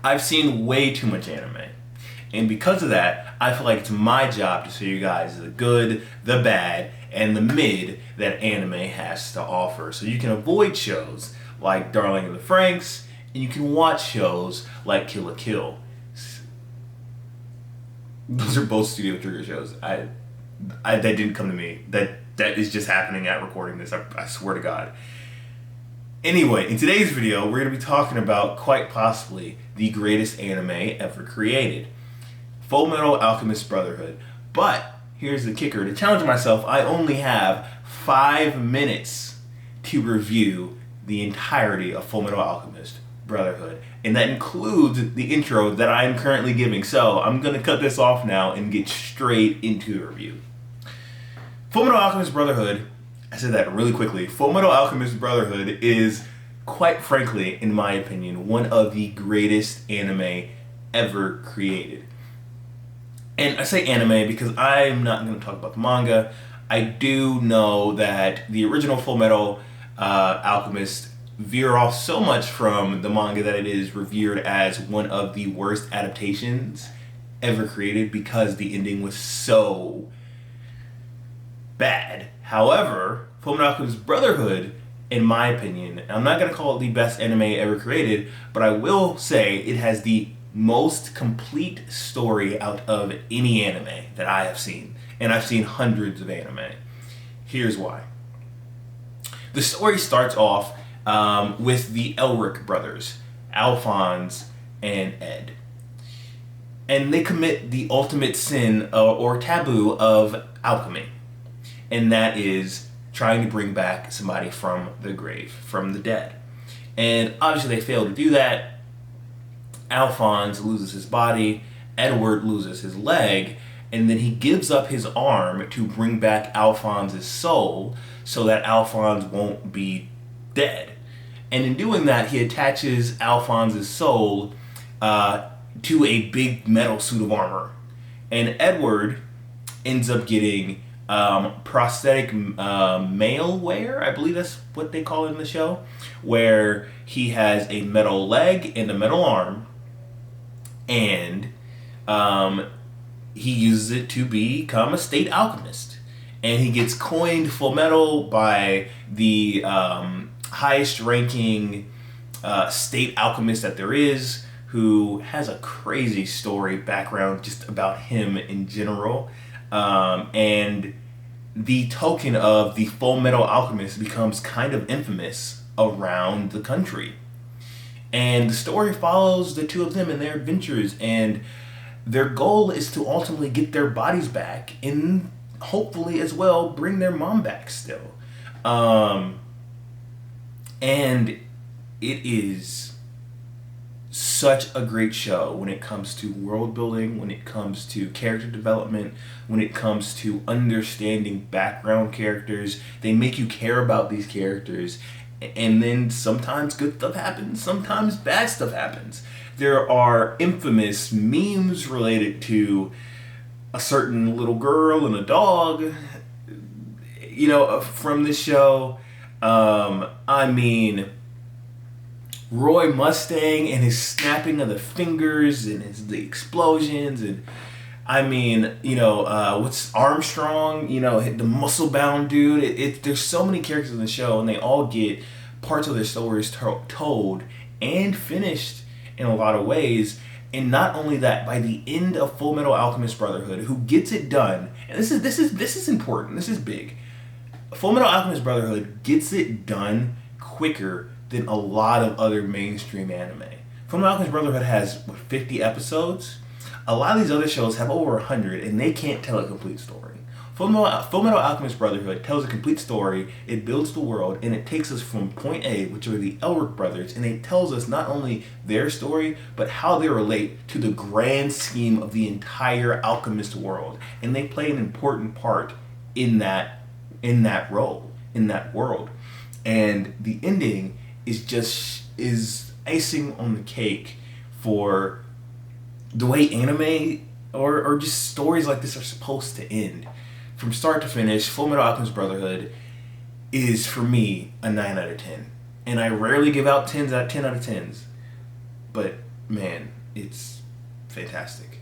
I've seen way too much anime. And because of that, I feel like it's my job to show you guys the good, the bad, and the mid that anime has to offer. So you can avoid shows like Darling in the Franxx, and you can watch shows like Kill la Kill. Those are both Studio Trigger shows. That didn't come to me. That is just happening at recording this. I swear to God. Anyway, in today's video, we're going to be talking about quite possibly the greatest anime ever created, Full Metal Alchemist BrotherHoood. But here's the kicker: to challenge myself, I only have 5 minutes to review the entirety of Full Metal Alchemist BrotherHoood, and that includes the intro that I am currently giving. So I'm going to cut this off now and get straight into the review. Full Metal Alchemist BrotherHoood, I said that really quickly. Full Metal Alchemist BrotherHoood is, quite frankly, in my opinion, one of the greatest anime ever created. And I say anime because I'm not going to talk about the manga. I do know that the original Full Metal Alchemist veer off so much from the manga that it is revered as one of the worst adaptations ever created because the ending was so bad. However, Full Metal Alchemist BrotherHoood, in my opinion, I'm not going to call it the best anime ever created, but I will say it has the most complete story out of any anime that I have seen. And I've seen hundreds of anime. Here's why. The story starts off with the Elric brothers, Alphonse and Ed. And they commit the ultimate sin or taboo of alchemy. And that is trying to bring back somebody from the grave, from the dead. And obviously they fail to do that. Alphonse loses his body, Edward loses his leg, and then he gives up his arm to bring back Alphonse's soul so that Alphonse won't be dead. And in doing that, he attaches Alphonse's soul to a big metal suit of armor. And Edward ends up getting prosthetic male wear, I believe that's what they call it in the show, where he has a metal leg and a metal arm, and he uses it to become a state alchemist. And he gets coined Full Metal by the highest ranking state alchemist that there is, who has a crazy story background just about him in general. And the token of the Full Metal Alchemist becomes kind of infamous around the country. And the story follows the two of them in their adventures, and their goal is to ultimately get their bodies back and hopefully as well bring their mom back still. And it is such a great show when it comes to world building, when it comes to character development, when it comes to understanding background characters. They make you care about these characters, and then sometimes good stuff happens, sometimes bad stuff happens. There are infamous memes related to a certain little girl and a dog, you know, from this show. I mean, Roy Mustang and his snapping of the fingers and the explosions, and I mean, you know, what's Armstrong, you know, the muscle bound dude. There's so many characters in the show, and they all get parts of their stories told and finished in a lot of ways. And not only that, by the end of Full Metal Alchemist BrotherHoood, who gets it done, and this is important, this is big. Full Metal Alchemist BrotherHoood gets it done quicker than a lot of other mainstream anime. Full Metal Alchemist BrotherHoood has 50 episodes. A lot of these other shows have over 100, and they can't tell a complete story. Full Metal Alchemist BrotherHoood tells a complete story, it builds the world, and it takes us from point A, which are the Elric brothers, and it tells us not only their story, but how they relate to the grand scheme of the entire alchemist world. And they play an important part in that role, in that world. And the ending is icing on the cake for the way anime or just stories like this are supposed to end. From start to finish, Full Metal Alchemist BrotherHoood is, for me, a 9 out of 10. And I rarely give out 10 out of 10s. But, man, it's fantastic.